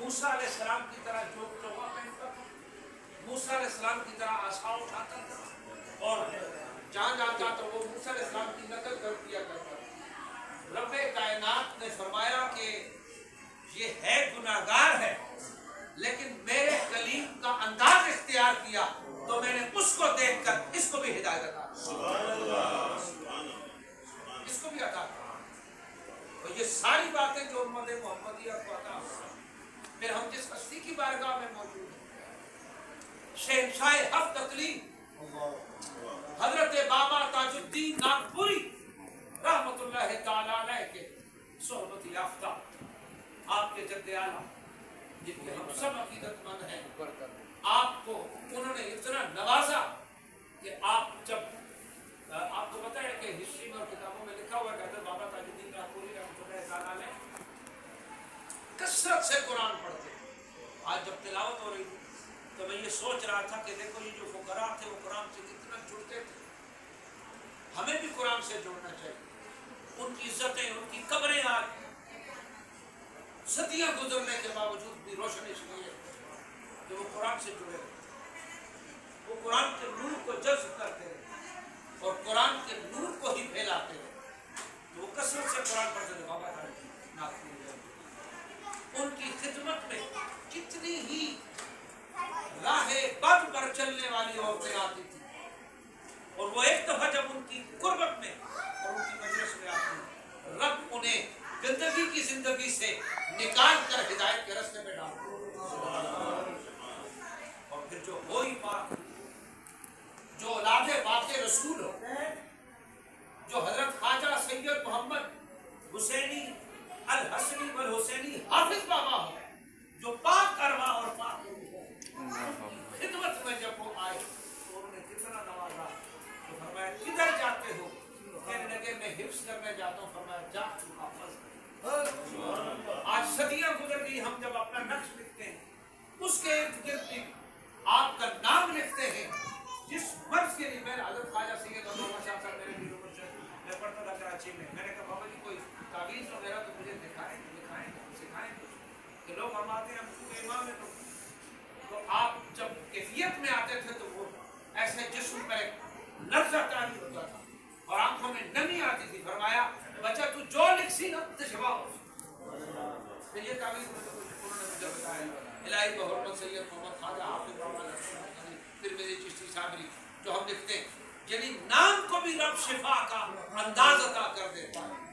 موسیٰ علیہ السلام کی طرح چوغا پہنتا تھا، موسیٰ علیہ السلام کی طرح عصا اٹھاتا تھا، اور جہاں جاتا تو وہ موسیٰ علیہ السلام کی نقل کر دیا کرتا تھا۔ رب کائنات نے فرمایا کہ یہ ہے گناہگار ہے، لیکن میرے کلیم کا انداز اختیار کیا تو میں نے اس کو دیکھ کر اس کو بھی ہدایت عطا کی، اس کو بھی عطا کی۔ اور یہ ساری باتیں جو امت محمدیہ کو عطا ہوئی، پھر ہم جس ہستی کی بارگاہ میں موجود ہیں، شہنشاہ ہفت اقلیم حضرت بابا تاج الدین ناگپوری رحمت اللہ تعالی علیہ کے صحبت یافتہ آپ کے جد اعلیٰ جن کے ہم سب عقیدت مند ہیں، آپ کو انہوں نے اتنا نوازا کہ آپ جب آپ کو پتہ ہے کہ ہسٹری میں اور کتابوں میں لکھا ہوا ہے کہ حضرت بابا تاج الدین ناگپوری رحمۃ اللہ تعالی علیہ کثرت سے قرآن پڑھتے۔ آج جب تلاوت ہو رہی تھی تو میں یہ سوچ رہا تھا کہ دیکھو یہ جو فقراء تھے وہ قرآن سے کتنا جڑتے تھے، ہمیں بھی قرآن سے جڑنا چاہیے۔ ان کی عزتیں، ان کی قبریں آج صدیاں گزرنے کے باوجود بھی روشن اس لیے کہ وہ قرآن سے جڑے رہے، وہ قرآن کے نور کو جذب کرتے رہے اور قرآن کے نور کو ہی پھیلاتے رہے، تو وہ کثرت سے قرآن پڑھتے تھے۔ بابا ناگپوری ان کی خدمت میں کتنی ہی راہ بد پر چلنے والی عورتیں آتی تھی، اور وہ ایک دفعہ جب ان کی قربت میں اور ان کی مجلس میں آتی، رب انہیں گندگی کی زندگی سے نکال کر ہدایت کے راستے میں ڈالتا۔ اور پھر جو وہی بات جو اولاد باق رسول ہو، جو حضرت خواجہ سید محمد حسینی الحسنی والحسینی حافظ بابا ہو، جو پاک ارواح اور پاک خدمت میں جب وہ آئے تو انہوں نے کتنا نوازا۔ تو فرمایا کدھر جاتے ہو؟ کہنے لگے میں حفظ کرنے جاتا ہوں۔ فرمایا جا تو حافظ۔ آج صدیاں گزر گئی، ہم جب اپنا نقش لکھتے ہیں اس کے ارد گرد بھی آپ کا نام لکھتے ہیں۔ جس مرض کے لیے میں حضرت خواجہ سید محمد شاہ صاحب میرے پیروں پر میں پڑھتا تھا کراچی میں نے کہا بابا جی کوئی تعویذ وغیرہ تو مجھے دکھائیں سکھائیں کہ لوگ ہم آتے ہیں ہم کو امام ہے تو آپ جب کیفیت میں آتے تھے تو وہ ایسے جسم پر ایک لفظ تاری ہوتا تھا اور آنکھوں میں نمی آتی تھی۔ فرمایا بچہ تو جو لکھ سی نا شفا ہو۔ تو یہ تعویذ انہوں نے مجھے بتایا، الہی بحرمت سید محمد خواجہ حافظ بابا پھر میری چشتی صابری جو ہم لکھتے ہیں، یعنی نام کو بھی رب شفا کا انداز عطا کر دیتا ہے۔